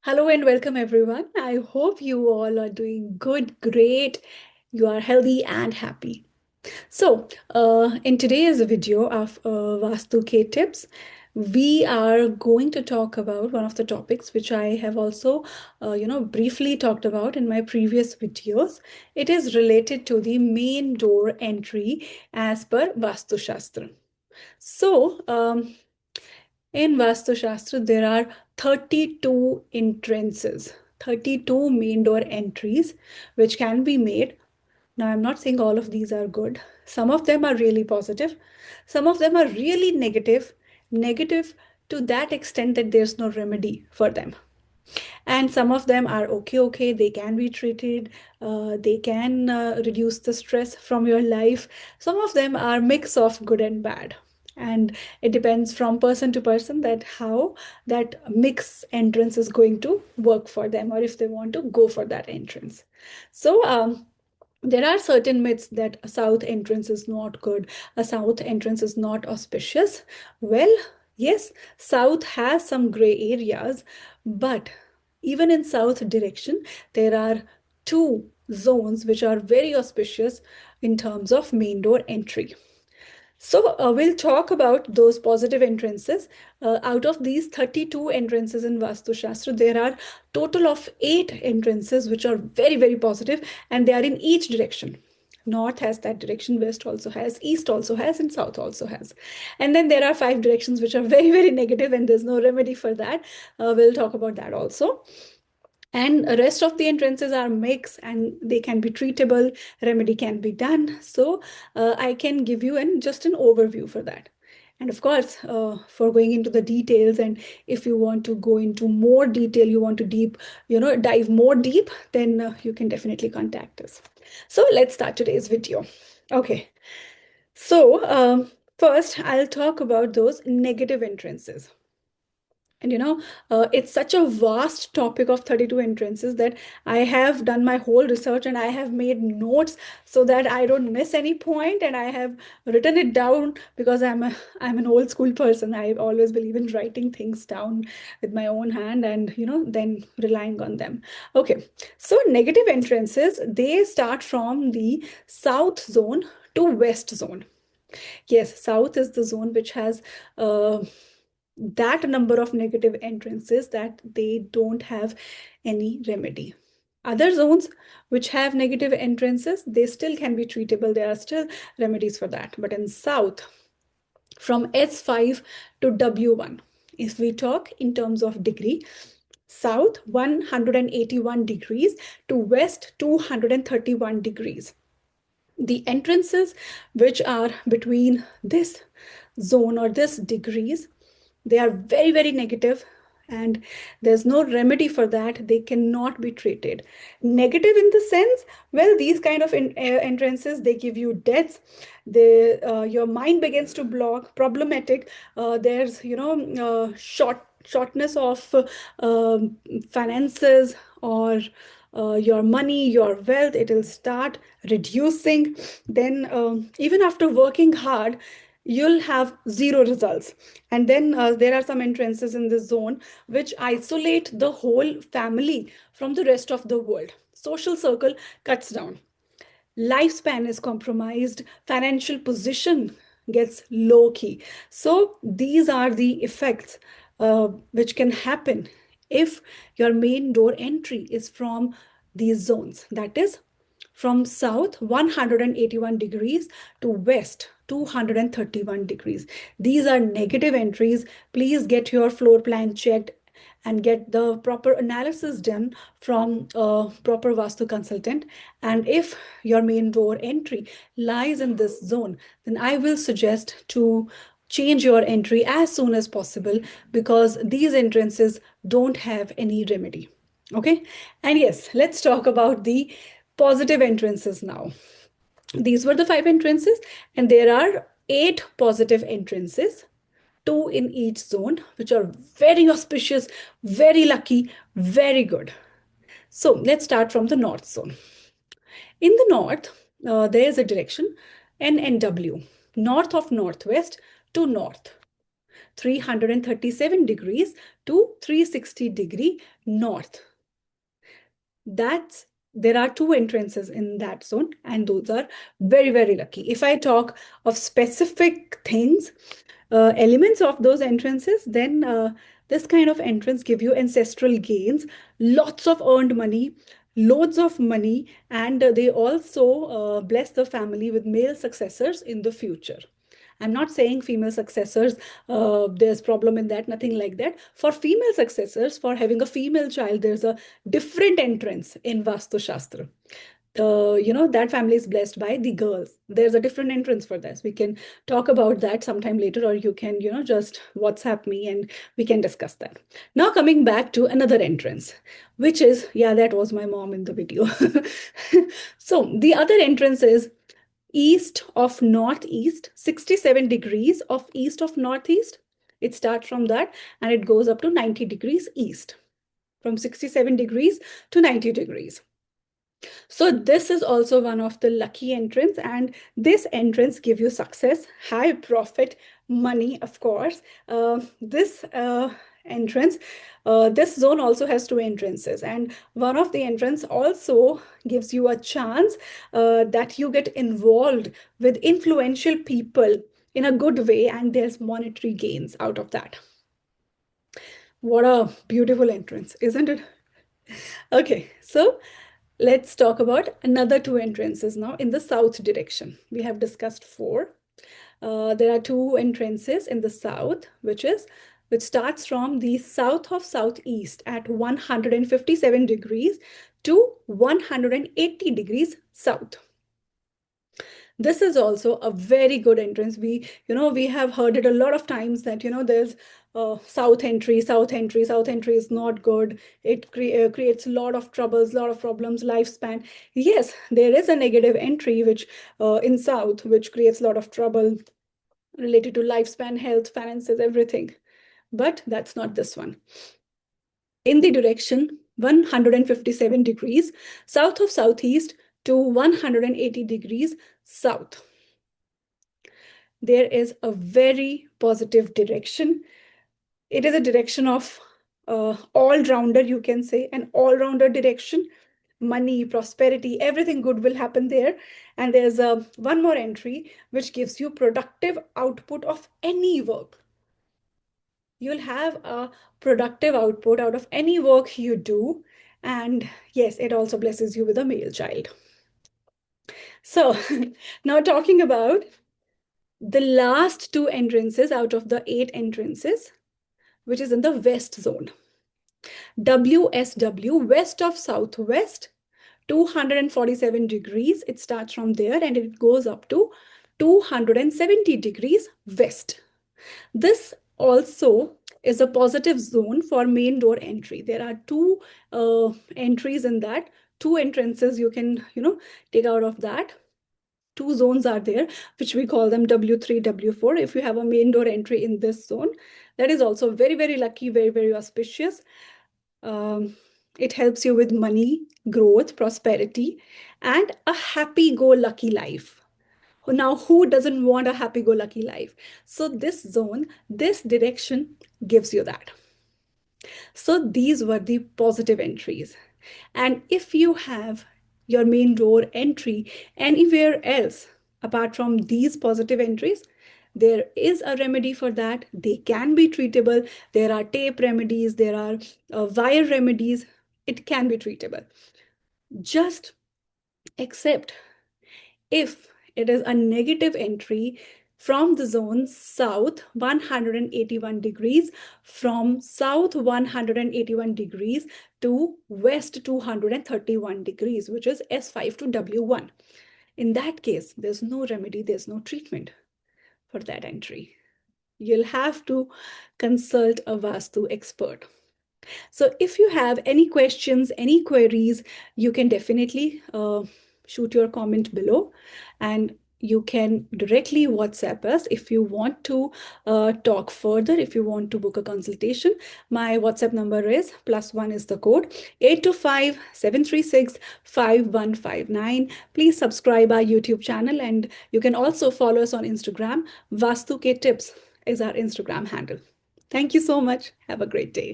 Hello and welcome everyone. I hope you all are doing good, great. You are healthy and happy. In today's video of VastuKTips, we are going to talk about one of the topics which I have also, briefly talked about in my previous videos. It is related to the main door entry as per Vastu Shastra. So, in Vastu Shastra, there are 32 entrances, 32 main door entries which can be made. Now, I'm not saying all of these are good. Some of them are really positive. Some of them are really negative, negative to that extent that there's no remedy for them. And some of them are okay, they can be treated, they can reduce the stress from your life. Some of them are mix of good and bad. And it depends from person to person that how that mix entrance is going to work for them or if they want to go for that entrance. There are certain myths that a south entrance is not good, a south entrance is not auspicious. Well, yes, south has some gray areas, but even in south direction, there are two zones which are very auspicious in terms of main door entry. We'll talk about those positive entrances. Out of these 32 entrances in Vastu Shastra, there are total of 8 entrances which are very, very positive, and they are in each direction. North has that direction, west also has, east also has, and south also has. And then there are 5 directions which are very, very negative, and there's no remedy for that. We'll talk about that also. And the rest of the entrances are mixed and they can be treatable, remedy can be done. I can give you just an overview for that. And of course, for going into the details, and if you want to go into more detail, you want to dive more deep, then you can definitely contact us. So let's start today's video. Okay. First, I'll talk about those negative entrances. And it's such a vast topic of 32 entrances that I have done my whole research and I have made notes so that I don't miss any point, and I have written it down because I'm an old school person. I always believe in writing things down with my own hand and then relying on them. Okay, so negative entrances, they start from the south zone to west zone. Yes, south is the zone which has that number of negative entrances that they don't have any remedy. Other zones which have negative entrances, they still can be treatable. There are still remedies for that. But in south, from S5 to W1, if we talk in terms of degree, south 181 degrees to west 231 degrees. The entrances which are between this zone or this degrees, they are very, very negative, and there's no remedy for that. They cannot be treated. Negative in the sense, well, these kind of entrances, they give you deaths. Your mind begins to block, problematic. There's, shortness of finances, or your money, your wealth, it will start reducing. Then even after working hard, you'll have zero results. And then there are some entrances in this zone which isolate the whole family from the rest of the world. Social circle cuts down, lifespan is compromised, financial position gets low key. So these are the effects which can happen if your main door entry is from these zones. That is from south 181 degrees to west 231 degrees. These are negative entries. Please get your floor plan checked and get the proper analysis done from a proper Vastu consultant. And if your main door entry lies in this zone, then I will suggest to change your entry as soon as possible, because these entrances don't have any remedy. Okay. And yes, let's talk about the positive entrances now. These were the 5 entrances, and there are 8 positive entrances, 2 in each zone, which are very auspicious, very lucky, very good. So let's start from the north zone. In the north, there is a direction NNW, north of northwest to north, 337 degrees to 360-degree north. There are two entrances in that zone, and those are very, very lucky. If I talk of specific things, elements of those entrances, then this kind of entrance give you ancestral gains, lots of earned money, loads of money, and they also bless the family with male successors in the future. I'm not saying female successors, there's problem in that, nothing like that. For female successors, for having a female child, there's a different entrance in Vastu Shastra. That family is blessed by the girls. There's a different entrance for this. We can talk about that sometime later, or you can, just WhatsApp me and we can discuss that. Now coming back to another entrance, which is, yeah, that was my mom in the video. So the other entrance is east of northeast, 67 degrees of east of northeast. It starts from that and it goes up to 90 degrees east, from 67 degrees to 90 degrees. So this is also one of the lucky entrance, and this entrance give you success, high profit, money, of course. This entrance, this zone also has two entrances, and one of the entrance also gives you a chance that you get involved with influential people in a good way, and there's monetary gains out of that. What a beautiful entrance, isn't it? Okay, so let's talk about another two entrances now in the south direction. We have discussed four. There are two entrances in the south, which starts from the south of southeast at 157 degrees to 180 degrees south. This is also a very good entrance. We have heard it a lot of times that, there's south entry is not good. It creates a lot of troubles, a lot of problems, lifespan. Yes, there is a negative entry which in south, which creates a lot of trouble related to lifespan, health, finances, everything. But that's not this one. In the direction 157 degrees south of southeast to 180 degrees south, there is a very positive direction. It is a direction of all-rounder, you can say, an all-rounder direction. Money, prosperity, everything good will happen there. And there's one more entry which gives you productive output of any work. You'll have a productive output out of any work you do. And yes, it also blesses you with a male child. So now talking about the last two entrances out of the 8 entrances, which is in the west zone. WSW, west of southwest, 247 degrees. It starts from there and it goes up to 270 degrees west. This also is a positive zone for main door entry. There are two entries in that, two entrances you can, take out of that. Two zones are there, which we call them W3, W4. If you have a main door entry in this zone, that is also very, very lucky, very, very auspicious. It helps you with money, growth, prosperity, and a happy-go-lucky life. Now, who doesn't want a happy-go-lucky life? So this zone, this direction gives you that. So these were the positive entries. And if you have your main door entry anywhere else apart from these positive entries, there is a remedy for that. They can be treatable. There are tape remedies, there are wire remedies. It can be treatable. Just accept if it is a negative entry from the zone south 181 degrees, from south 181 degrees to west 231 degrees, which is S5 to W1. In that case, there's no remedy, there's no treatment for that entry. You'll have to consult a Vastu expert. So if you have any questions, any queries, you can definitely shoot your comment below, and you can directly WhatsApp us if you want to talk further, if you want to book a consultation. My WhatsApp number is +1 is the code 825-736-5159. Please subscribe our YouTube channel, and you can also follow us on Instagram. VastuKTips is our Instagram handle. Thank you so much. Have a great day.